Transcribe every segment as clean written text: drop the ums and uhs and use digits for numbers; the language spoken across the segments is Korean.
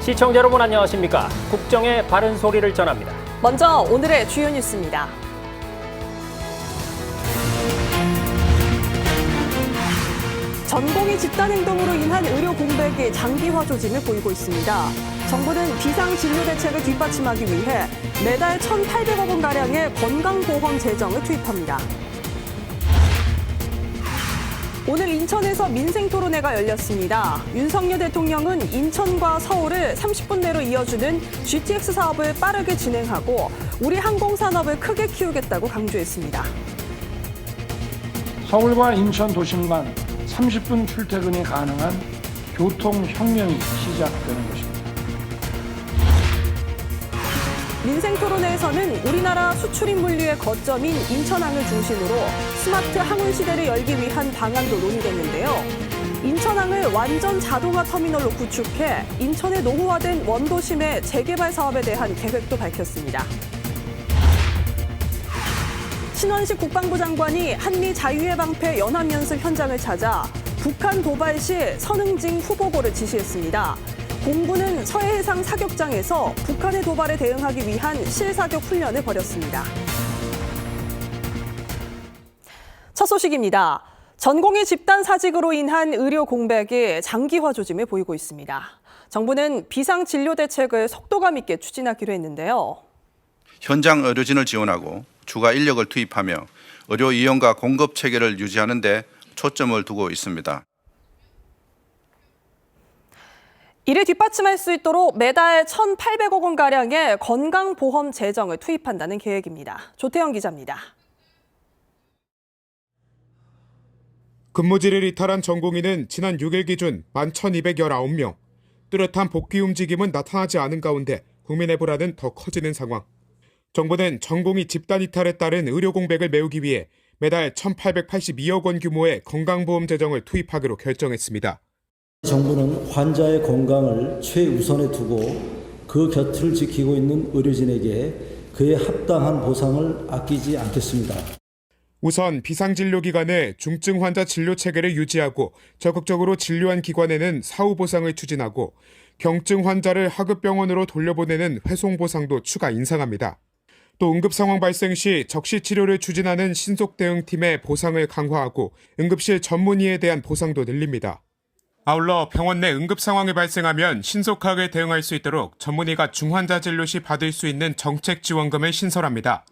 시청자 여러분 안녕하십니까? 국정의 바른 소리를 전합니다. 먼저 오늘의 주요 뉴스입니다. 전공의 집단행동으로 인한 의료 공백이 장기화 조짐을 보이고 있습니다. 정부는 비상진료 대책을 뒷받침하기 위해 매달 1,800억 원가량의 건강보험 재정을 투입합니다. 오늘 인천에서 민생토론회가 열렸습니다. 윤석열 대통령은 인천과 서울을 30분 내로 이어주는 GTX 사업을 빠르게 진행하고 우리 항공산업을 크게 키우겠다고 강조했습니다. 서울과 인천 도심 간 30분 출퇴근이 가능한 교통혁명이 시작되는 것입니다. 민생토론회에서는 우리나라 수출입 물류의 거점인 인천항을 중심으로 스마트 항운 시대를 열기 위한 방안도 논의됐는데요. 인천항을 완전 자동화 터미널로 구축해 인천의 노후화된 원도심의 재개발 사업에 대한 계획도 밝혔습니다. 신원식 국방부 장관이 한미 자유해방패 연합연습 현장을 찾아 북한 도발 시 선응징 후보고를 지시했습니다. 공군은 서해해상 사격장에서 북한의 도발에 대응하기 위한 실사격 훈련을 벌였습니다. 첫 소식입니다. 전공의 집단 사직으로 인한 의료 공백이 장기화 조짐을 보이고 있습니다. 정부는 비상진료 대책을 속도감 있게 추진하기로 했는데요. 현장 의료진을 지원하고 추가 인력을 투입하며 의료 이용과 공급 체계를 유지하는 데 초점을 두고 있습니다. 이를 뒷받침할 수 있도록 매달 1,800억 원가량의 건강보험 재정을 투입한다는 계획입니다. 조태영 기자입니다. 근무지를 이탈한 전공의는 지난 6일 기준 11,219명. 뚜렷한 복귀 움직임은 나타나지 않은 가운데 국민의 불안은 더 커지는 상황. 정부는 전공의 집단 이탈에 따른 의료 공백을 메우기 위해 매달 1,882억 원 규모의 건강보험 재정을 투입하기로 결정했습니다. 정부는 환자의 건강을 최우선에 두고 그 곁을 지키고 있는 의료진에게 그에 합당한 보상을 아끼지 않겠습니다. 우선 비상진료기관의 중증 환자 진료 체계를 유지하고 적극적으로 진료한 기관에는 사후 보상을 추진하고 경증 환자를 하급병원으로 돌려보내는 회송 보상도 추가 인상합니다. 또 응급 상황 발생 시 적시 치료를 추진하는 신속 대응팀의 보상을 강화하고 응급실 전문의에 대한 보상도 늘립니다. 아울러 병원 내 응급 상황이 발생하면 신속하게 대응할 수 있도록 전문의가 중환자 진료 시 받을 수 있는 정책 지원금을 신설합니다.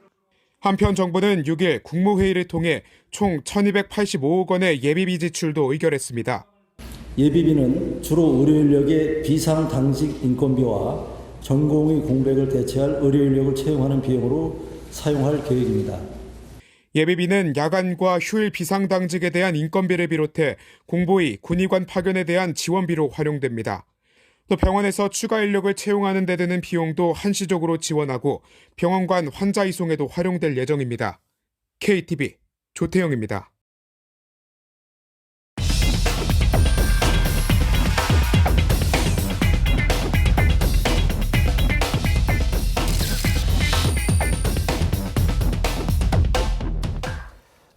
한편 정부는 6일 국무회의를 통해 총 1,285억 원의 예비비 지출도 의결했습니다. 예비비는 주로 의료인력의 비상당직 인건비와 전공의 공백을 대체할 의료인력을 채용하는 비용으로 사용할 계획입니다. 예비비는 야간과 휴일 비상당직에 대한 인건비를 비롯해 공보위, 군의관 파견에 대한 지원비로 활용됩니다. 또 병원에서 추가 인력을 채용하는 데 드는 비용도 한시적으로 지원하고 병원 간 환자 이송에도 활용될 예정입니다. KTV 조태영입니다.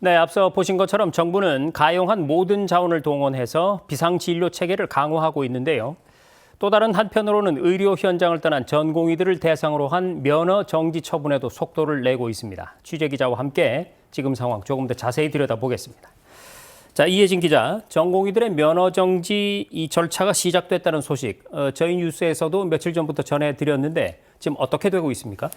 네, 앞서 보신 것처럼 정부는 가용한 모든 자원을 동원해서 비상진료 체계를 강화하고 있는데요. 또 다른 한편으로는 의료 현장을 떠난 전공의들을 대상으로 한 면허 정지 처분에도 속도를 내고 있습니다. 취재기자와 함께 지금 상황 조금 더 자세히 들여다보겠습니다. 자, 이혜진 기자, 전공의들의 면허 정지 이 절차가 시작됐다는 소식, 저희 뉴스에서도 며칠 전부터 전해드렸는데 지금 어떻게 되고 있습니까?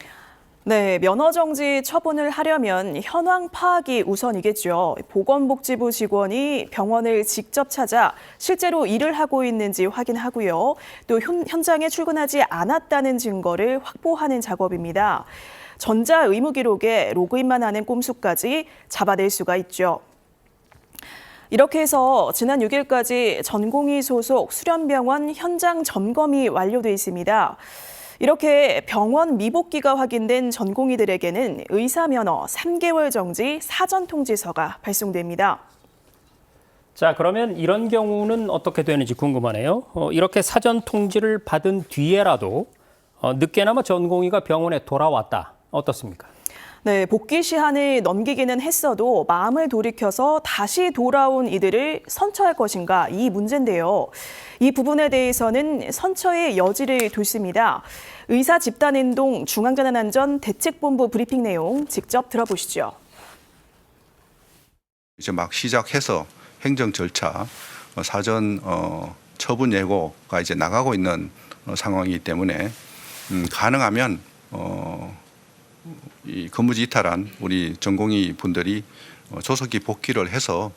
네, 면허정지 처분을 하려면 현황 파악이 우선이겠죠. 보건복지부 직원이 병원을 직접 찾아 실제로 일을 하고 있는지 확인하고요. 또 현장에 출근하지 않았다는 증거를 확보하는 작업입니다. 전자 의무 기록에 로그인만 하는 꼼수까지 잡아낼 수가 있죠. 이렇게 해서 지난 6일까지 전공의 소속 수련병원 현장 점검이 완료돼 있습니다. 이렇게 병원 미복귀가 확인된 전공의들에게는 의사면허 3개월 정지 사전 통지서가 발송됩니다. 자, 그러면 이런 경우는 어떻게 되는지 궁금하네요. 이렇게 사전 통지를 받은 뒤에라도 늦게나마 전공의가 병원에 돌아왔다. 어떻습니까? 네, 복귀 시한을 넘기기는 했어도 마음을 돌이켜서 다시 돌아온 이들을 선처할 것인가 이 문제인데요. 이 부분에 대해서는 선처의 여지를 뒀습니다. 의사 집단행동 중앙재난안전 대책본부 브리핑 내용 직접 들어보시죠. 이제 막 시작해서 행정 절차, 사전 처분 예고가 이제 나가고 있는 상황이기 때문에 가능하면 이 근무지 이탈한 우리 전공의 분들이 조속히 복귀를 해서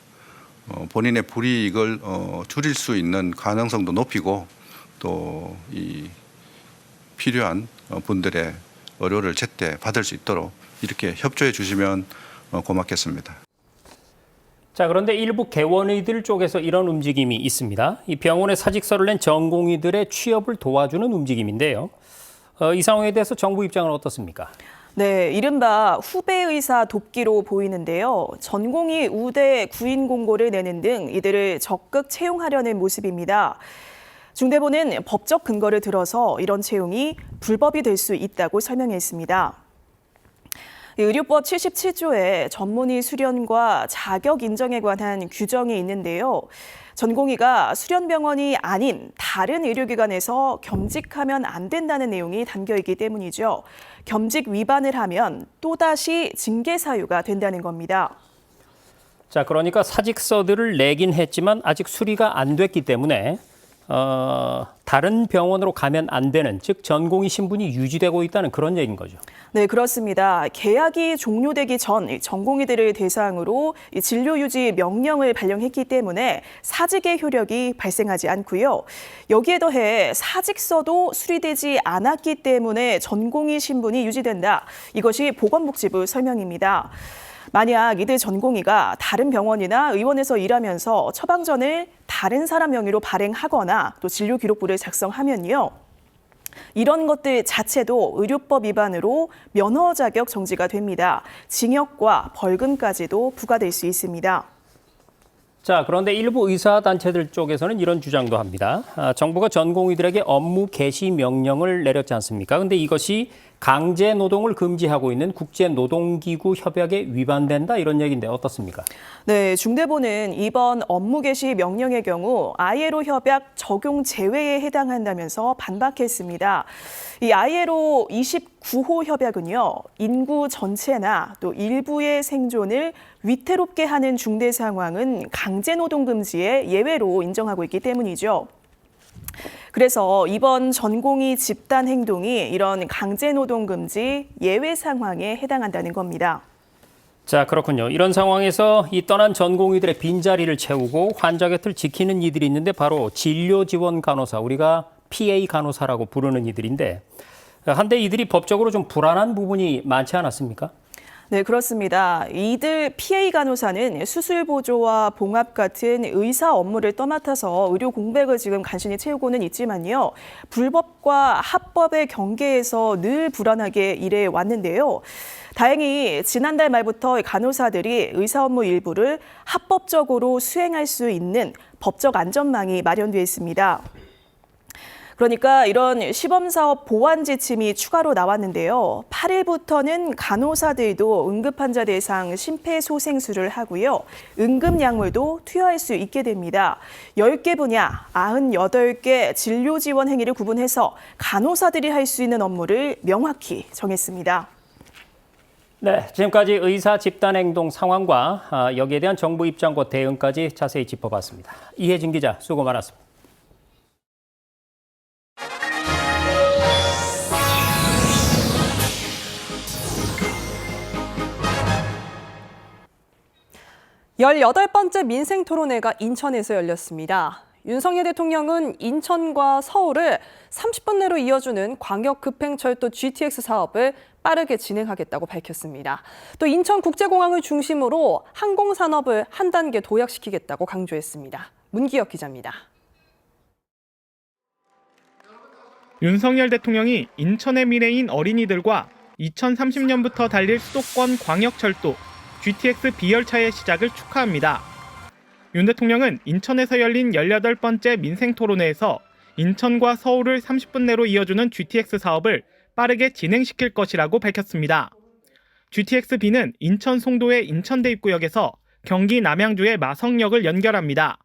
본인의 불이익을 줄일 수 있는 가능성도 높이고 또 이 필요한 분들의 의료를 제때 받을 수 있도록 이렇게 협조해 주시면 고맙겠습니다. 자, 그런데 일부 개원의들 쪽에서 이런 움직임이 있습니다. 이 병원에 사직서를 낸 전공의들의 취업을 도와주는 움직임인데요. 이 상황에 대해서 정부 입장은 어떻습니까? 네, 이른바 후배 의사 돕기로 보이는데요. 전공의 우대 구인 공고를 내는 등 이들을 적극 채용하려는 모습입니다. 중대본은 법적 근거를 들어서 이런 채용이 불법이 될 수 있다고 설명했습니다. 의료법 77조에 전문의 수련과 자격 인정에 관한 규정이 있는데요. 전공의가 수련병원이 아닌 다른 의료기관에서 겸직하면 안 된다는 내용이 담겨 있기 때문이죠. 겸직 위반을 하면 또다시 징계 사유가 된다는 겁니다. 자, 그러니까 사직서들을 내긴 했지만 아직 수리가 안 됐기 때문에 다른 병원으로 가면 안 되는, 즉 전공의 신분이 유지되고 있다는 그런 얘기인 거죠. 네, 그렇습니다. 계약이 종료되기 전 전공의들을 대상으로 진료 유지 명령을 발령했기 때문에 사직의 효력이 발생하지 않고요. 여기에 더해 사직서도 수리되지 않았기 때문에 전공의 신분이 유지된다. 이것이 보건복지부 설명입니다. 만약 이들 전공의가 다른 병원이나 의원에서 일하면서 처방전을 다른 사람 명의로 발행하거나 또 진료 기록부를 작성하면요. 이런 것들 자체도 의료법 위반으로 면허 자격 정지가 됩니다. 징역과 벌금까지도 부과될 수 있습니다. 자, 그런데 일부 의사단체들 쪽에서는 이런 주장도 합니다. 정부가 전공의들에게 업무 개시 명령을 내렸지 않습니까? 그런데 이것이 강제 노동을 금지하고 있는 국제노동기구 협약에 위반된다 이런 얘기인데 어떻습니까? 네, 중대본은 이번 업무 개시 명령의 경우 ILO 협약 적용 제외에 해당한다면서 반박했습니다. 이 ILO 29호 협약은요, 인구 전체나 또 일부의 생존을 위태롭게 하는 중대 상황은 강제노동 금지의 예외로 인정하고 있기 때문이죠. 그래서 이번 전공의 집단 행동이 이런 강제노동 금지 예외 상황에 해당한다는 겁니다. 자, 그렇군요. 이런 상황에서 이 떠난 전공의들의 빈자리를 채우고 환자 곁을 지키는 이들이 있는데 바로 진료지원 간호사, 우리가 PA 간호사라고 부르는 이들인데 한데 이들이 법적으로 좀 불안한 부분이 많지 않았습니까? 네, 그렇습니다. 이들 PA 간호사는 수술 보조와 봉합 같은 의사 업무를 떠맡아서 의료 공백을 지금 간신히 채우고는 있지만요. 불법과 합법의 경계에서 늘 불안하게 일해 왔는데요. 다행히 지난달 말부터 간호사들이 의사 업무 일부를 합법적으로 수행할 수 있는 법적 안전망이 마련되어 있습니다. 그러니까 이런 시범사업 보완 지침이 추가로 나왔는데요. 8일부터는 간호사들도 응급환자 대상 심폐소생술을 하고요. 응급약물도 투여할 수 있게 됩니다. 10개 분야, 98개 진료 지원 행위를 구분해서 간호사들이 할 수 있는 업무를 명확히 정했습니다. 네, 지금까지 의사 집단 행동 상황과 여기에 대한 정부 입장과 대응까지 자세히 짚어봤습니다. 이혜진 기자, 수고 많았습니다. 열여덟 번째 민생토론회가 인천에서 열렸습니다. 윤석열 대통령은 인천과 서울을 30분 내로 이어주는 광역급행철도 GTX 사업을 빠르게 진행하겠다고 밝혔습니다. 또 인천국제공항을 중심으로 항공산업을 한 단계 도약시키겠다고 강조했습니다. 문기혁 기자입니다. 윤석열 대통령이 인천의 미래인 어린이들과 2030년부터 달릴 수도권 광역철도 GTX B열차의 시작을 축하합니다. 윤 대통령은 인천에서 열린 18번째 민생토론회에서 인천과 서울을 30분 내로 이어주는 GTX 사업을 빠르게 진행시킬 것이라고 밝혔습니다. GTX-B는 인천 송도의 인천대 입구역에서 경기 남양주의 마성역을 연결합니다.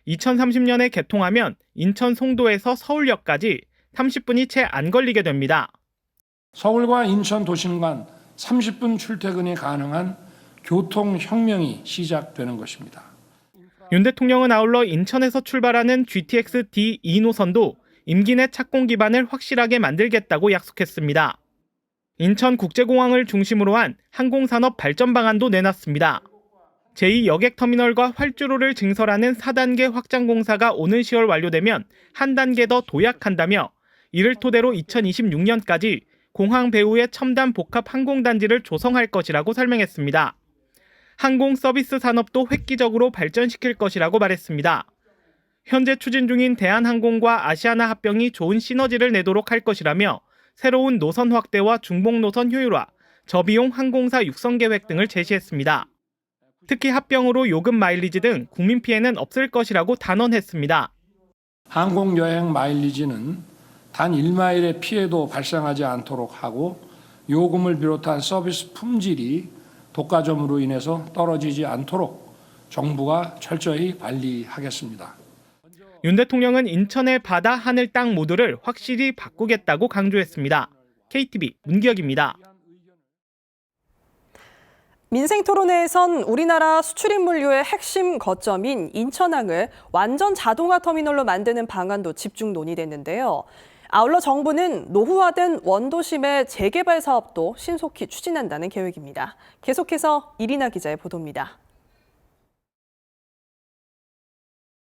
2030년에 개통하면 인천 송도에서 서울역까지 30분이 채 안 걸리게 됩니다. 서울과 인천 도심 간 30분 출퇴근이 가능한 교통혁명이 시작되는 것입니다. 윤 대통령은 아울러 인천에서 출발하는 GTX-D 2노선도 임기 내 착공 기반을 확실하게 만들겠다고 약속했습니다. 인천국제공항을 중심으로 한 항공산업 발전 방안도 내놨습니다. 제2여객터미널과 활주로를 증설하는 4단계 확장 공사가 오는 10월 완료되면 한 단계 더 도약한다며 이를 토대로 2026년까지 공항 배후의 첨단 복합 항공단지를 조성할 것이라고 설명했습니다. 항공 서비스 산업도 획기적으로 발전시킬 것이라고 말했습니다. 현재 추진 중인 대한항공과 아시아나 합병이 좋은 시너지를 내도록 할 것이라며 새로운 노선 확대와 중복 노선 효율화, 저비용 항공사 육성 계획 등을 제시했습니다. 특히 합병으로 요금 마일리지 등 국민 피해는 없을 것이라고 단언했습니다. 항공여행 마일리지는 단 1마일의 피해도 발생하지 않도록 하고 요금을 비롯한 서비스 품질이 독과점으로 인해서 떨어지지 않도록 정부가 철저히 관리하겠습니다. 윤 대통령은 인천의 바다, 하늘, 땅 모두를 확실히 바꾸겠다고 강조했습니다. KTV 문기혁입니다. 민생토론회에선 우리나라 수출입물류의 핵심 거점인 인천항을 완전 자동화 터미널로 만드는 방안도 집중 논의됐는데요. 아울러 정부는 노후화된 원도심의 재개발 사업도 신속히 추진한다는 계획입니다. 계속해서 이리나 기자의 보도입니다.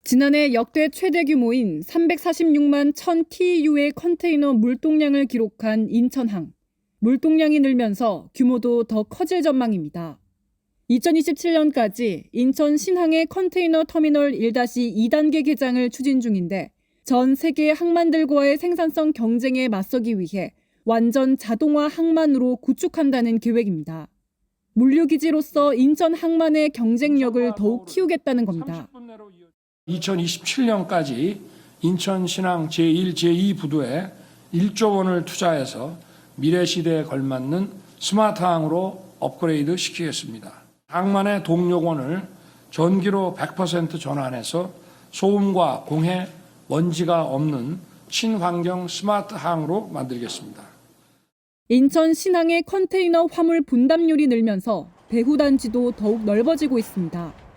지난해 역대 최대 규모인 346만 1000TEU의 컨테이너 물동량을 기록한 인천항. 물동량이 늘면서 규모도 더 커질 전망입니다. 2027년까지 인천 신항의 컨테이너 터미널 1-2단계 개장을 추진 중인데 전 세계 항만들과의 생산성 경쟁에 맞서기 위해 완전 자동화 항만으로 구축한다는 계획입니다. 물류기지로서 인천 항만의 경쟁력을 더욱 키우겠다는 겁니다. 2027년까지 인천 신항 제1, 제2 부두에 1조 원을 투자해서 미래 시대에 걸맞는 스마트항으로 업그레이드 시키겠습니다. 항만의 동력원을 전기로 100% 전환해서 소음과 공해, 먼지가 없는 친환경 스마트항으로 만들겠습니다. 인천 신항의 컨테이너 화물 분담률이 늘면서 배후 단지도 더욱 넓어지고 있습니다.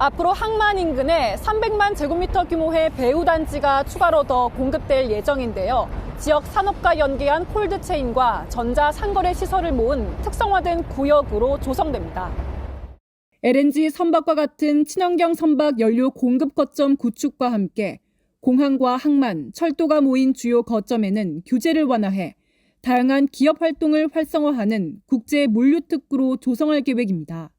앞으로 항만 인근에 300만 제곱미터 규모의 배후 단지가 추가로 더 공급될 예정인데요. 지역 산업과 연계한 콜드체인과 전자 상거래 시설을 모은 특성화된 구역으로 조성됩니다. LNG 선박과 같은 친환경 선박 연료 공급 거점 구축과 함께 공항과 항만, 철도가 모인 주요 거점에는 규제를 완화해 다양한 기업 활동을 활성화하는 국제 물류특구로 조성할 계획입니다.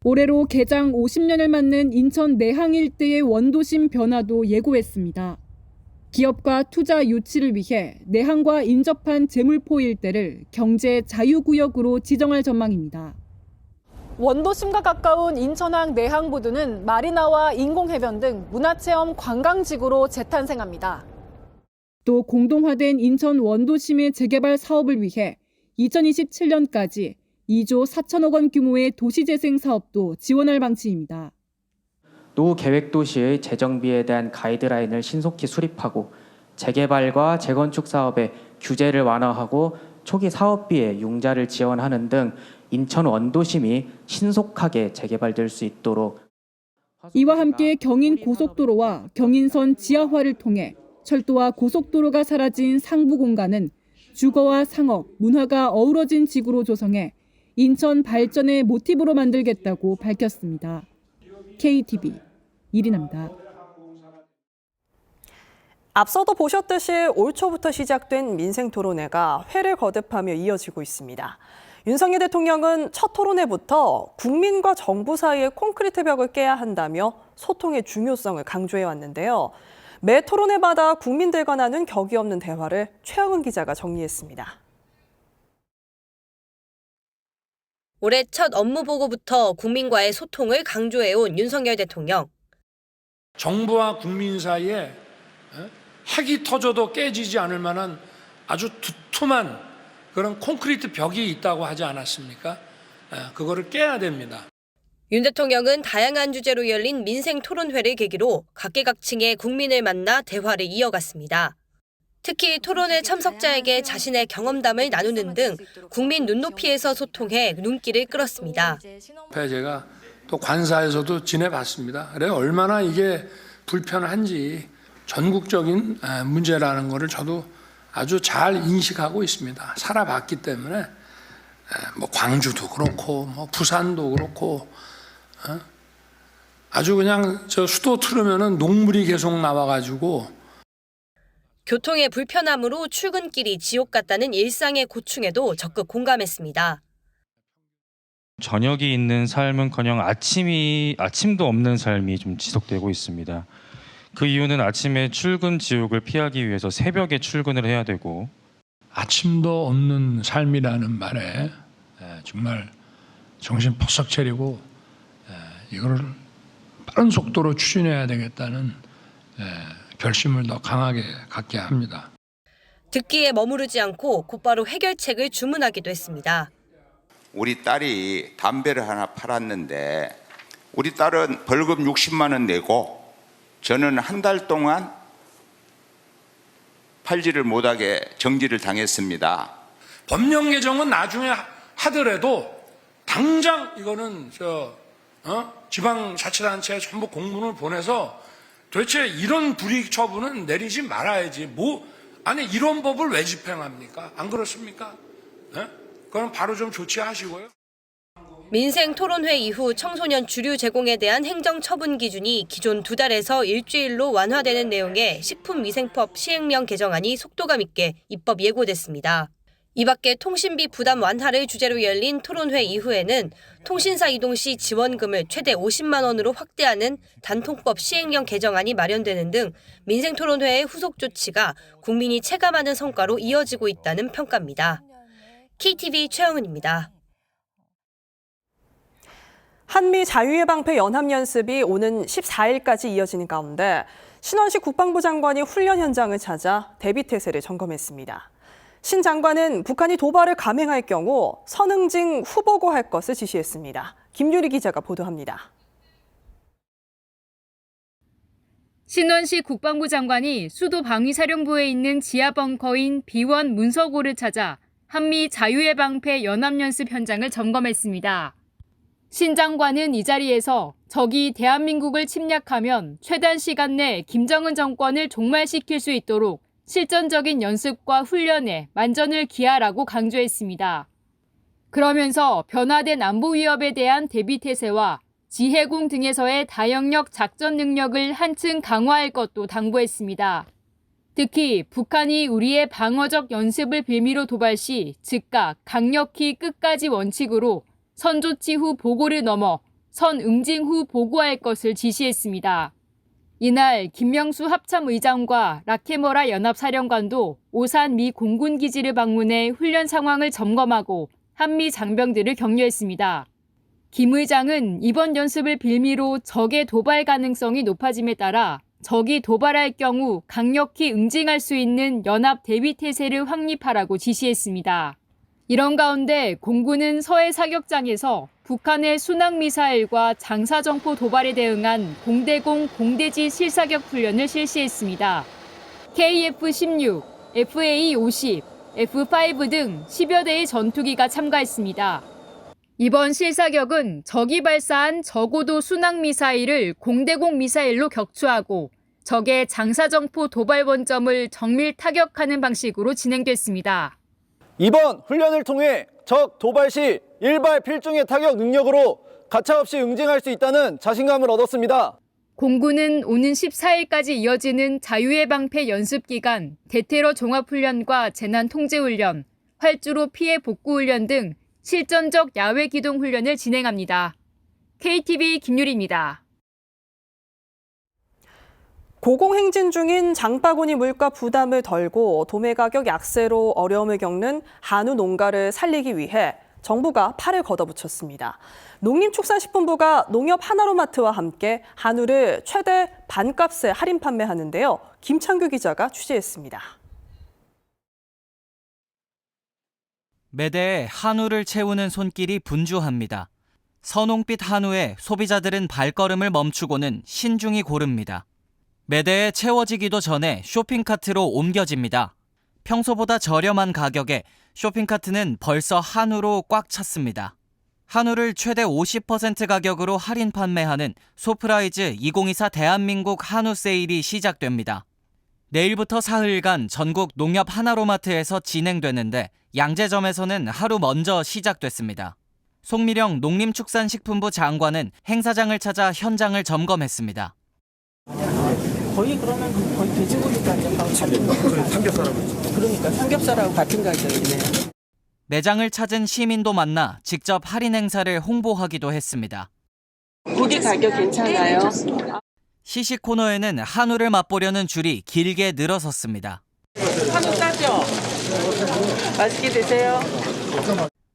올해로 개장 50년을 맞는 인천 내항 일대의 원도심 변화도 예고했습니다. 기업과 투자 유치를 위해 내항과 인접한 제물포 일대를 경제 자유구역으로 지정할 전망입니다. 원도심과 가까운 인천항 내항 부두는 마리나와 인공해변 등 문화체험 관광지구로 재탄생합니다. 또 공동화된 인천 원도심의 재개발 사업을 위해 2027년까지 2조 4천억 원 규모의 도시재생 사업도 지원할 방침입니다. 노후 계획 도시의 재정비에 대한 가이드라인을 신속히 수립하고 재개발과 재건축 사업의 규제를 완화하고 초기 사업비에 융자를 지원하는 등 인천 원도심이 신속하게 재개발될 수 있도록 이와 함께 경인 고속도로와 경인선 지하화를 통해 철도와 고속도로가 사라진 상부 공간은 주거와 상업, 문화가 어우러진 지구로 조성해 인천 발전의 모티브로 만들겠다고 밝혔습니다. KTV 이리나입니다. 앞서도 보셨듯이 올 초부터 시작된 민생토론회가 회를 거듭하며 이어지고 있습니다. 윤석열 대통령은 첫 토론회부터 국민과 정부 사이의 콘크리트 벽을 깨야 한다며 소통의 중요성을 강조해 왔는데요. 매 토론회마다 국민들과 나눈 격이 없는 대화를 최영은 기자가 정리했습니다. 올해 첫 업무 보고부터 국민과의 소통을 강조해온 윤석열 대통령. 정부와 국민 사이에 핵이 터져도 깨지지 않을 만한 아주 두툼한 그런 콘크리트 벽이 있다고 하지 않았습니까? 그거를 깨야 됩니다. 윤 대통령은 다양한 주제로 열린 민생 토론회를 계기로 각계각층의 국민을 만나 대화를 이어갔습니다. 특히 토론회 참석자에게 자신의 경험담을 나누는 등 국민 눈높이에서 소통해 눈길을 끌었습니다. 제가 또 관사에서도 지내봤습니다. 그래 얼마나 이게 불편한지 전국적인 문제라는 것을 저도 아주 잘 인식하고 있습니다. 살아봤기 때문에 뭐 광주도 그렇고 뭐 부산도 그렇고 아주 그냥 저 수도 틀으면은 녹물이 계속 나와가지고 교통의 불편함으로 출근길이 지옥 같다는 일상의 고충에도 적극 공감했습니다. 저녁이 있는 삶은커녕 아침도 없는 삶이 좀 지속되고 있습니다. 그 이유는 아침에 출근 지옥을 피하기 위해서 새벽에 출근을 해야 되고 아침도 없는 삶이라는 말에 정말 정신 퍼석 차리고 이거를 빠른 속도로 추진해야 되겠다는 결심을 더 강하게 갖게 합니다. 듣기에 머무르지 않고 곧바로 해결책을 주문하기도 했습니다. 우리 딸이 담배를 하나 팔았는데 우리 딸은 벌금 60만 원 내고 저는 한 달 동안 팔지를 못하게 정지를 당했습니다. 법령 개정은 나중에 하더라도 당장 이거는 지방자치단체에 전부 공문을 보내서 도대체 이런 불이익 처분은 내리지 말아야지. 아니 이런 법을 왜 집행합니까? 안 그렇습니까? 그럼 바로 좀 조치하시고요. 민생 토론회 이후 청소년 주류 제공에 대한 행정 처분 기준이 기존 2달에서 일주일로 완화되는 내용의 식품위생법 시행령 개정안이 속도감 있게 입법 예고됐습니다. 이 밖에 통신비 부담 완화를 주제로 열린 토론회 이후에는 통신사 이동 시 지원금을 최대 50만 원으로 확대하는 단통법 시행령 개정안이 마련되는 등 민생 토론회의 후속 조치가 국민이 체감하는 성과로 이어지고 있다는 평가입니다. KTV 최영은입니다. 한미 자유예방패 연합연습이 오는 14일까지 이어지는 가운데 신원식 국방부 장관이 훈련 현장을 찾아 대비태세를 점검했습니다. 신 장관은 북한이 도발을 감행할 경우 선응징 후보고할 것을 지시했습니다. 김유리 기자가 보도합니다. 신원식 국방부 장관이 수도 방위사령부에 있는 지하 벙커인 B1 문서고를 찾아 한미 자유예방패 연합연습 현장을 점검했습니다. 신 장관은 이 자리에서 적이 대한민국을 침략하면 최단 시간 내 김정은 정권을 종말시킬 수 있도록 실전적인 연습과 훈련에 만전을 기하라고 강조했습니다. 그러면서 변화된 안보 위협에 대한 대비태세와 지해공 등에서의 다영역 작전 능력을 한층 강화할 것도 당부했습니다. 특히 북한이 우리의 방어적 연습을 빌미로 도발 시 즉각 강력히 끝까지 원칙으로 선조치 후 보고를 넘어 선응징 후 보고할 것을 지시했습니다. 이날 김명수 합참의장과 라케머라 연합사령관도 오산 미 공군기지를 방문해 훈련 상황을 점검하고 한미 장병들을 격려했습니다. 김 의장은 이번 연습을 빌미로 적의 도발 가능성이 높아짐에 따라 적이 도발할 경우 강력히 응징할 수 있는 연합 대비태세를 확립하라고 지시했습니다. 이런 가운데 공군은 서해 사격장에서 북한의 순항미사일과 장사정포 도발에 대응한 공대공 공대지 실사격 훈련을 실시했습니다. KF-16, FA-50, F-5 등 10여 대의 전투기가 참가했습니다. 이번 실사격은 적이 발사한 저고도 순항미사일을 공대공 미사일로 격추하고 적의 장사정포 도발 원점을 정밀 타격하는 방식으로 진행됐습니다. 이번 훈련을 통해 적 도발 시 일발 필중의 타격 능력으로 가차없이 응징할 수 있다는 자신감을 얻었습니다. 공군은 오는 14일까지 이어지는 자유예방패 연습 기간 대테러 종합훈련과 재난통제훈련, 활주로 피해 복구훈련 등 실전적 야외 기동 훈련을 진행합니다. KTV 김유리입니다. 고공행진 중인 장바구니 물가 부담을 덜고 도매 가격 약세로 어려움을 겪는 한우 농가를 살리기 위해 정부가 팔을 걷어붙였습니다. 농림축산식품부가 농협 하나로마트와 함께 한우를 최대 반값에 할인 판매하는데요. 김창규 기자가 취재했습니다. 매대에 한우를 채우는 손길이 분주합니다. 선홍빛 한우에 소비자들은 발걸음을 멈추고는 신중히 고릅니다. 매대에 채워지기도 전에 쇼핑카트로 옮겨집니다. 평소보다 저렴한 가격에 쇼핑카트는 벌써 한우로 꽉 찼습니다. 한우를 최대 50% 가격으로 할인 판매하는 소프라이즈 2024 대한민국 한우 세일이 시작됩니다. 내일부터 사흘간 전국 농협 하나로마트에서 진행되는데 양재점에서는 하루 먼저 시작됐습니다. 송미령 농림축산식품부 장관은 행사장을 찾아 현장을 점검했습니다. 거의 그러면 거의 돼지고기 가격하고 같은 거. 삼겹살하고. 그러니까 삼겹살하고 같은 가격이네요. 매장을 찾은 시민도 만나 직접 할인 행사를 홍보하기도 했습니다. 고기 가격 괜찮아요? 시식 코너에는 한우를 맛보려는 줄이 길게 늘어섰습니다. 한우 싸죠? 맛있게 드세요.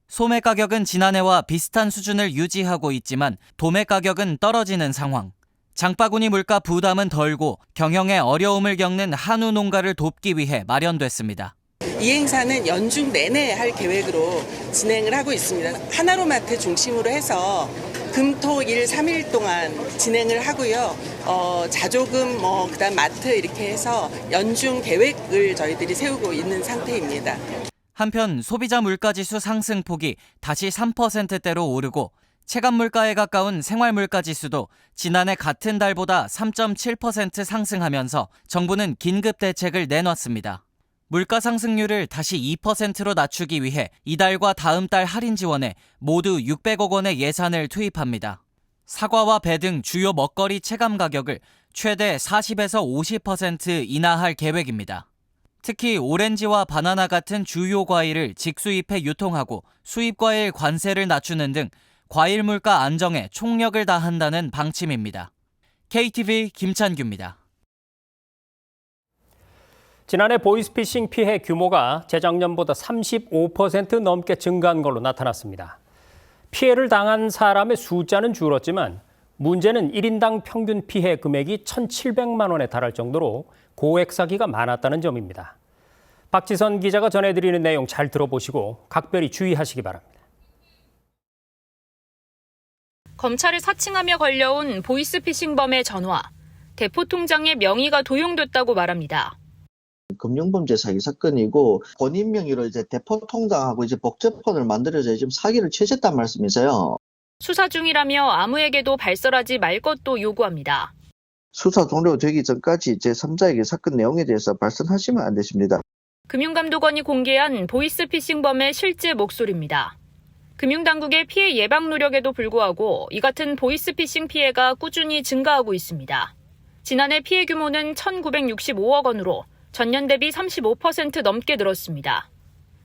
소매 가격은 지난해와 비슷한 수준을 유지하고 있지만 도매 가격은 떨어지는 상황. 장바구니 물가 부담은 덜고 경영에 어려움을 겪는 한우 농가를 돕기 위해 마련됐습니다. 이 행사는 연중 내내 할 계획으로 진행을 하고 있습니다. 하나로마트 중심으로 해서 금, 토, 일 3일 동안 진행을 하고요. 자조금, 그다음 마트 이렇게 해서 연중 계획을 저희들이 세우고 있는 상태입니다. 한편 소비자 물가지수 상승폭이 다시 3%대로 오르고 체감 물가에 가까운 생활 물가지수도 지난해 같은 달보다 3.7% 상승하면서 정부는 긴급 대책을 내놨습니다. 물가 상승률을 다시 2%로 낮추기 위해 이달과 다음 달 할인 지원에 모두 600억 원의 예산을 투입합니다. 사과와 배 등 주요 먹거리 체감 가격을 최대 40에서 50% 인하할 계획입니다. 특히 오렌지와 바나나 같은 주요 과일을 직수입해 유통하고 수입 과일 관세를 낮추는 등 과일 물가 안정에 총력을 다한다는 방침입니다. KTV 김찬규입니다. 지난해 보이스피싱 피해 규모가 재작년보다 35% 넘게 증가한 걸로 나타났습니다. 피해를 당한 사람의 숫자는 줄었지만 문제는 1인당 평균 피해 금액이 1,700만 원에 달할 정도로 고액 사기가 많았다는 점입니다. 박지선 기자가 전해드리는 내용 잘 들어보시고 각별히 주의하시기 바랍니다. 검찰을 사칭하며 걸려온 보이스피싱범의 전화. 대포통장의 명의가 도용됐다고 말합니다. 금융범죄 사기 사건이고 본인 명의로 이제 대포통장하고 이제 복제폰을 만들어서 지금 사기를 치셨단 말씀이세요. 수사 중이라며 아무에게도 발설하지 말 것도 요구합니다. 수사 종료되기 전까지 제3자에게 사건 내용에 대해서 발설하시면 안 되십니다. 금융감독원이 공개한 보이스피싱범의 실제 목소리입니다. 금융당국의 피해 예방 노력에도 불구하고 이 같은 보이스피싱 피해가 꾸준히 증가하고 있습니다. 지난해 피해 규모는 1,965억 원으로 전년 대비 35% 넘게 늘었습니다.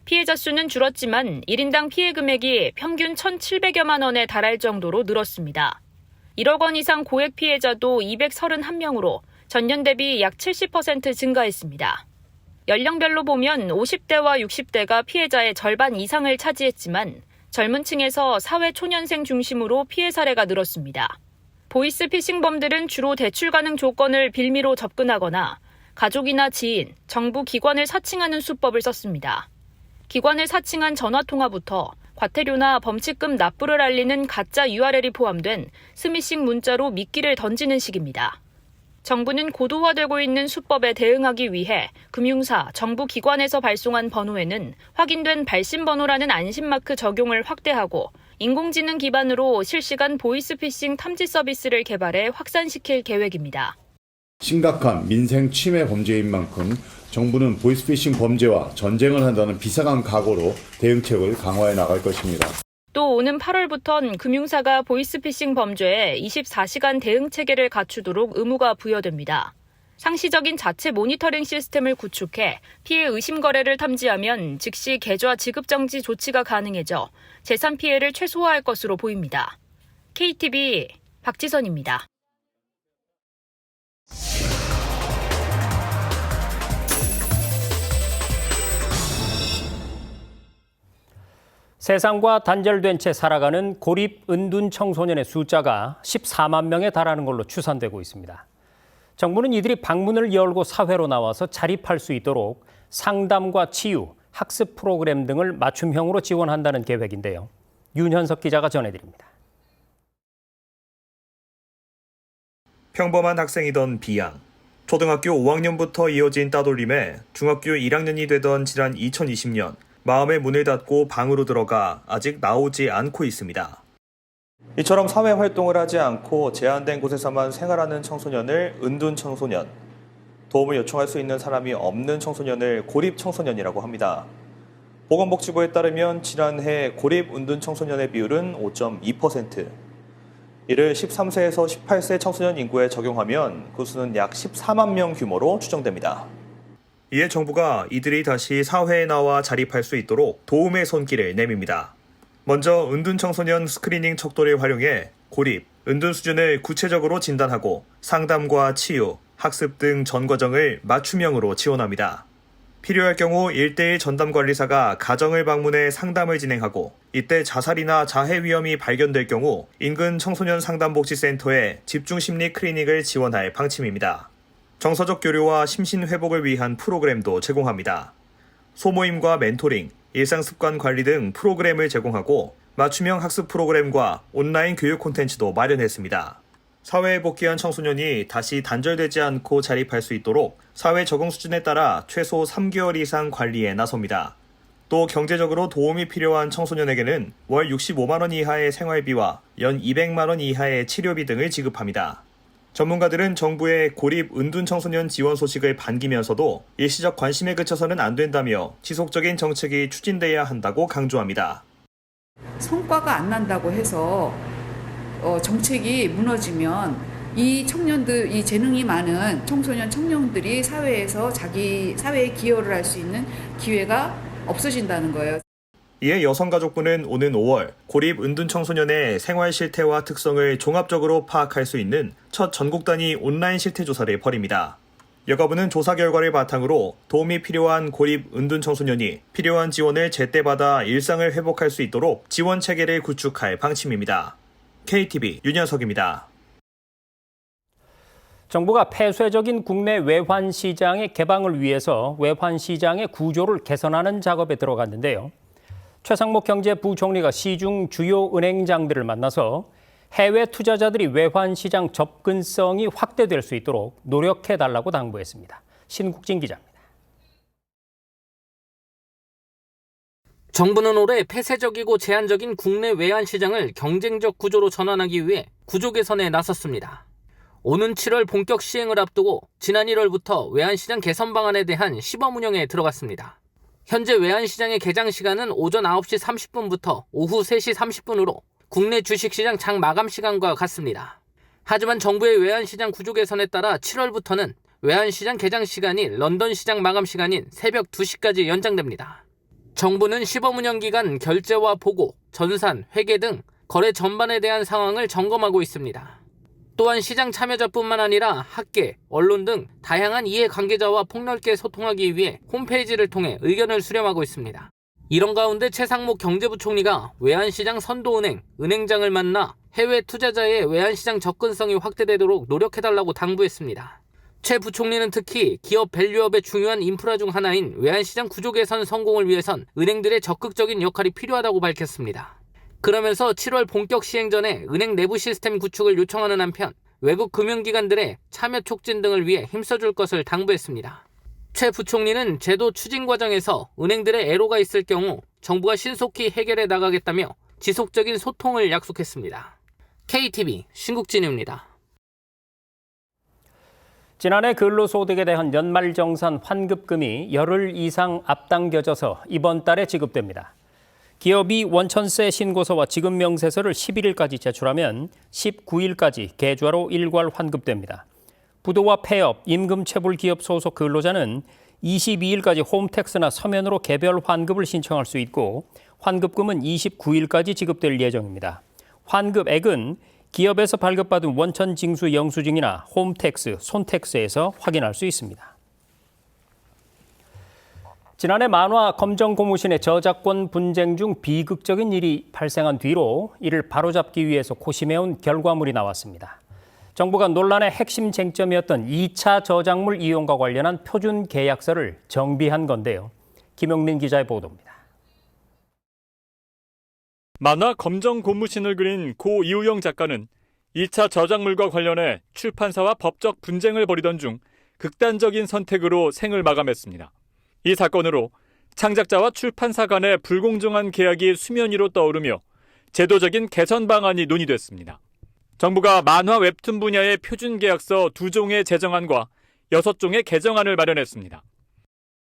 피해자 수는 줄었지만 1인당 피해 금액이 평균 1,700여만 원에 달할 정도로 늘었습니다. 1억 원 이상 고액 피해자도 231명으로 전년 대비 약 70% 증가했습니다. 연령별로 보면 50대와 60대가 피해자의 절반 이상을 차지했지만 젊은 층에서 사회 초년생 중심으로 피해 사례가 늘었습니다. 보이스피싱범들은 주로 대출 가능 조건을 빌미로 접근하거나 가족이나 지인, 정부 기관을 사칭하는 수법을 썼습니다. 기관을 사칭한 전화통화부터 과태료나 범칙금 납부를 알리는 가짜 URL이 포함된 스미싱 문자로 미끼를 던지는 식입니다. 정부는 고도화되고 있는 수법에 대응하기 위해 금융사, 정부 기관에서 발송한 번호에는 확인된 발신 번호라는 안심마크 적용을 확대하고 인공지능 기반으로 실시간 보이스피싱 탐지 서비스를 개발해 확산시킬 계획입니다. 심각한 민생 침해 범죄인 만큼 정부는 보이스피싱 범죄와 전쟁을 한다는 비상한 각오로 대응책을 강화해 나갈 것입니다. 또 오는 8월부턴 금융사가 보이스피싱 범죄에 24시간 대응 체계를 갖추도록 의무가 부여됩니다. 상시적인 자체 모니터링 시스템을 구축해 피해 의심 거래를 탐지하면 즉시 계좌 지급 정지 조치가 가능해져 재산 피해를 최소화할 것으로 보입니다. KTV 박지선입니다. 세상과 단절된 채 살아가는 고립 은둔 청소년의 숫자가 14만 명에 달하는 걸로 추산되고 있습니다. 정부는 이들이 방문을 열고 사회로 나와서 자립할 수 있도록 상담과 치유, 학습 프로그램 등을 맞춤형으로 지원한다는 계획인데요. 윤현석 기자가 전해드립니다. 평범한 학생이던 비양. 초등학교 5학년부터 이어진 따돌림에 중학교 1학년이 되던 지난 2020년 마음의 문을 닫고 방으로 들어가 아직 나오지 않고 있습니다. 이처럼 사회 활동을 하지 않고 제한된 곳에서만 생활하는 청소년을 은둔 청소년, 도움을 요청할 수 있는 사람이 없는 청소년을 고립 청소년이라고 합니다. 보건복지부에 따르면 지난해 고립 은둔 청소년의 비율은 5.2%. 이를 13세에서 18세 청소년 인구에 적용하면 그 수는 약 14만 명 규모로 추정됩니다. 이에 정부가 이들이 다시 사회에 나와 자립할 수 있도록 도움의 손길을 내밉니다. 먼저 은둔 청소년 스크리닝 척도를 활용해 고립, 은둔 수준을 구체적으로 진단하고 상담과 치유, 학습 등 전 과정을 맞춤형으로 지원합니다. 필요할 경우 1:1 전담관리사가 가정을 방문해 상담을 진행하고 이때 자살이나 자해 위험이 발견될 경우 인근 청소년 상담복지센터에 집중심리 클리닉을 지원할 방침입니다. 정서적 교류와 심신 회복을 위한 프로그램도 제공합니다. 소모임과 멘토링, 일상습관 관리 등 프로그램을 제공하고 맞춤형 학습 프로그램과 온라인 교육 콘텐츠도 마련했습니다. 사회에 복귀한 청소년이 다시 단절되지 않고 자립할 수 있도록 사회 적응 수준에 따라 최소 3개월 이상 관리에 나섭니다. 또 경제적으로 도움이 필요한 청소년에게는 월 65만 원 이하의 생활비와 연 200만 원 이하의 치료비 등을 지급합니다. 전문가들은 정부의 고립 은둔 청소년 지원 소식을 반기면서도 일시적 관심에 그쳐서는 안 된다며 지속적인 정책이 추진돼야 한다고 강조합니다. 성과가 안 난다고 해서 정책이 무너지면 이 청년들, 이 재능이 많은 청소년 청년들이 사회에서 자기 사회에 기여를 할 수 있는 기회가 없어진다는 거예요. 이에 여성가족부는 오는 5월 고립 은둔 청소년의 생활 실태와 특성을 종합적으로 파악할 수 있는 첫 전국 단위 온라인 실태 조사를 벌입니다. 여가부는 조사 결과를 바탕으로 도움이 필요한 고립 은둔 청소년이 필요한 지원을 제때 받아 일상을 회복할 수 있도록 지원 체계를 구축할 방침입니다. KTV 윤현석입니다. 정부가 폐쇄적인 국내 외환 시장의 개방을 위해서 외환 시장의 구조를 개선하는 작업에 들어갔는데요. 최상목 경제부총리가 시중 주요 은행장들을 만나서 해외 투자자들이 외환 시장 접근성이 확대될 수 있도록 노력해달라고 당부했습니다. 신국진 기자입니다. 정부는 올해 폐쇄적이고 제한적인 국내 외환 시장을 경쟁적 구조로 전환하기 위해 구조 개선에 나섰습니다. 오는 7월 본격 시행을 앞두고 지난 1월부터 외환시장 개선 방안에 대한 시범 운영에 들어갔습니다. 현재 외환시장의 개장 시간은 오전 9시 30분부터 오후 3시 30분으로 국내 주식시장 장 마감 시간과 같습니다. 하지만 정부의 외환시장 구조 개선에 따라 7월부터는 외환시장 개장 시간이 런던 시장 마감 시간인 새벽 2시까지 연장됩니다. 정부는 시범 운영 기간 결제와 보고, 전산, 회계 등 거래 전반에 대한 상황을 점검하고 있습니다. 또한 시장 참여자뿐만 아니라 학계, 언론 등 다양한 이해관계자와 폭넓게 소통하기 위해 홈페이지를 통해 의견을 수렴하고 있습니다. 이런 가운데 최상목 경제부총리가 외환시장 선도은행, 은행장을 만나 해외 투자자의 외환시장 접근성이 확대되도록 노력해달라고 당부했습니다. 최 부총리는 특히 기업 밸류업의 중요한 인프라 중 하나인 외환시장 구조 개선 성공을 위해선 은행들의 적극적인 역할이 필요하다고 밝혔습니다. 그러면서 7월 본격 시행 전에 은행 내부 시스템 구축을 요청하는 한편 외국 금융기관들의 참여 촉진 등을 위해 힘써줄 것을 당부했습니다. 최 부총리는 제도 추진 과정에서 은행들의 애로가 있을 경우 정부가 신속히 해결해 나가겠다며 지속적인 소통을 약속했습니다. KTV 신국진입니다. 지난해 근로소득에 대한 연말정산 환급금이 열흘 이상 앞당겨져서 이번 달에 지급됩니다. 기업이 원천세 신고서와 지급명세서를 11일까지 제출하면 19일까지 계좌로 일괄 환급됩니다. 부도와 폐업, 임금체불 기업 소속 근로자는 22일까지 홈택스나 서면으로 개별 환급을 신청할 수 있고 환급금은 29일까지 지급될 예정입니다. 환급액은 기업에서 발급받은 원천 징수 영수증이나 홈택스, 손택스에서 확인할 수 있습니다. 지난해 만화 검정 고무신의 저작권 분쟁 중 비극적인 일이 발생한 뒤로 이를 바로잡기 위해서 고심해온 결과물이 나왔습니다. 정부가 논란의 핵심 쟁점이었던 2차 저작물 이용과 관련한 표준 계약서를 정비한 건데요. 김용민 기자의 보도입니다. 만화 검정 고무신을 그린 고 이우영 작가는 2차 저작물과 관련해 출판사와 법적 분쟁을 벌이던 중 극단적인 선택으로 생을 마감했습니다. 이 사건으로 창작자와 출판사 간의 불공정한 계약이 수면 위로 떠오르며 제도적인 개선 방안이 논의됐습니다. 정부가 만화 웹툰 분야의 표준 계약서 2종의 제정안과 6종의 개정안을 마련했습니다.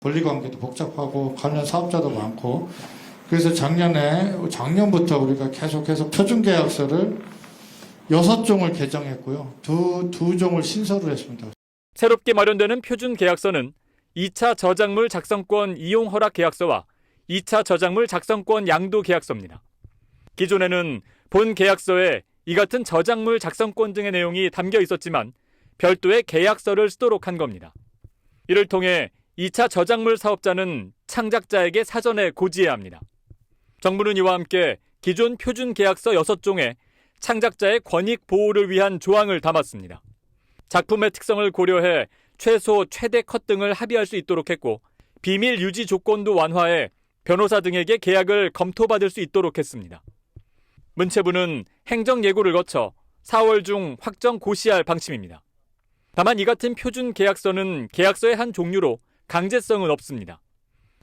권리관계도 복잡하고 관련 사업자도 많고 그래서 작년부터 우리가 계속해서 표준 계약서를 6종을 개정했고요. 두 종을 신설을 했습니다. 새롭게 마련되는 표준 계약서는 2차 저작물 작성권 이용 허락 계약서와 2차 저작물 작성권 양도 계약서입니다. 기존에는 본 계약서에 이 같은 저작물 작성권 등의 내용이 담겨 있었지만 별도의 계약서를 쓰도록 한 겁니다. 이를 통해 2차 저작물 사업자는 창작자에게 사전에 고지해야 합니다. 정부는 이와 함께 기존 표준 계약서 6종에 창작자의 권익 보호를 위한 조항을 담았습니다. 작품의 특성을 고려해 최소, 최대 컷 등을 합의할 수 있도록 했고 비밀 유지 조건도 완화해 변호사 등에게 계약을 검토받을 수 있도록 했습니다. 문체부는 행정 예고를 거쳐 4월 중 확정 고시할 방침입니다. 다만 이 같은 표준 계약서는 계약서의 한 종류로 강제성은 없습니다.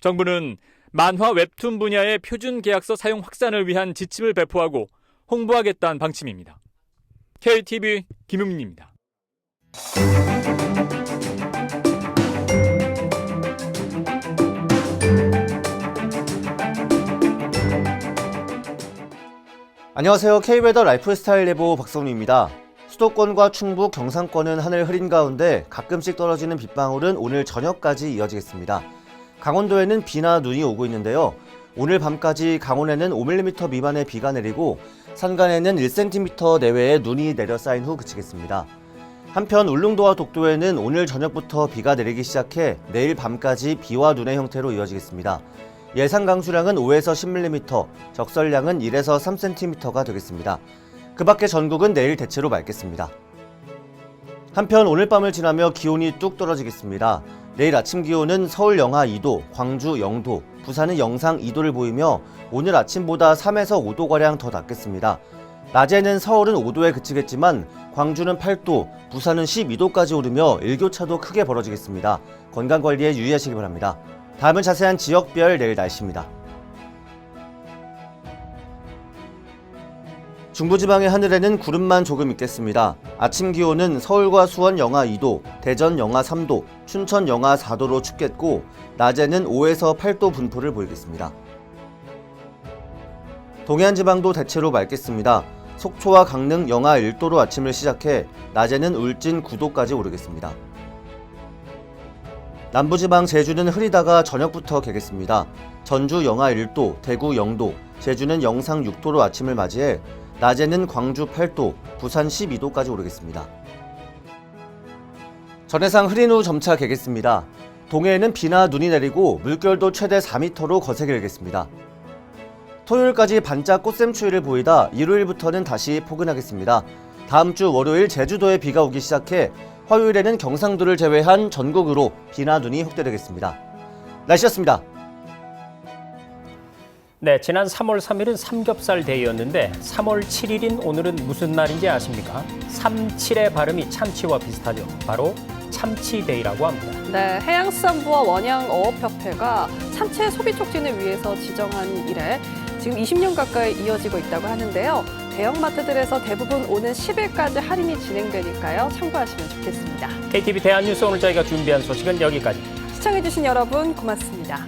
정부는 만화 웹툰 분야의 표준 계약서 사용 확산을 위한 지침을 배포하고 홍보하겠다는 방침입니다. KTV 김용민입니다. 안녕하세요. K웨더 라이프스타일 예보 박성루입니다. 수도권과 충북, 경상권은 하늘 흐린 가운데 가끔씩 떨어지는 빗방울은 오늘 저녁까지 이어지겠습니다. 강원도에는 비나 눈이 오고 있는데요. 오늘 밤까지 강원에는 5mm 미만의 비가 내리고 산간에는 1cm 내외의 눈이 내려 쌓인 후 그치겠습니다. 한편 울릉도와 독도에는 오늘 저녁부터 비가 내리기 시작해 내일 밤까지 비와 눈의 형태로 이어지겠습니다. 예상 강수량은 5에서 10mm, 적설량은 1에서 3cm가 되겠습니다. 그 밖에 전국은 내일 대체로 맑겠습니다. 한편 오늘 밤을 지나며 기온이 뚝 떨어지겠습니다. 내일 아침 기온은 서울 영하 2도, 광주 0도, 부산은 영상 2도를 보이며 오늘 아침보다 3에서 5도가량 더 낮겠습니다. 낮에는 서울은 5도에 그치겠지만 광주는 8도, 부산은 12도까지 오르며 일교차도 크게 벌어지겠습니다. 건강관리에 유의하시기 바랍니다. 다음은 자세한 지역별 내일 날씨입니다. 중부지방의 하늘에는 구름만 조금 있겠습니다. 아침 기온은 서울과 수원 영하 2도, 대전 영하 3도, 춘천 영하 4도로 춥겠고 낮에는 5에서 8도 분포를 보이겠습니다. 동해안 지방도 대체로 맑겠습니다. 속초와 강릉 영하 1도로 아침을 시작해 낮에는 울진 9도까지 오르겠습니다. 남부지방 제주는 흐리다가 저녁부터 개겠습니다. 전주 영하 1도, 대구 0도, 제주는 영상 6도로 아침을 맞이해 낮에는 광주 8도, 부산 12도까지 오르겠습니다. 전해상 흐린 후 점차 개겠습니다. 동해에는 비나 눈이 내리고 물결도 최대 4m로 거세게 일겠습니다. 토요일까지 반짝 꽃샘추위를 보이다 일요일부터는 다시 포근하겠습니다. 다음 주 월요일 제주도에 비가 오기 시작해 화요일에는 경상도를 제외한 전국으로 비나 눈이 확대되겠습니다. 날씨였습니다. 네, 지난 3월 3일은 삼겹살 데이였는데 3월 7일인 오늘은 무슨 날인지 아십니까? 37의 발음이 참치와 비슷하죠. 바로 참치데이라고 합니다. 네, 해양수산부와 원양어업협회가 참치의 소비 촉진을 위해서 지정한 이래 지금 20년 가까이 이어지고 있다고 하는데요. 대형마트들에서 대부분 오는 10일까지 할인이 진행되니까요. 참고하시면 좋겠습니다. KTV 대한뉴스 오늘 저희가 준비한 소식은 여기까지입니다. 시청해주신 여러분 고맙습니다.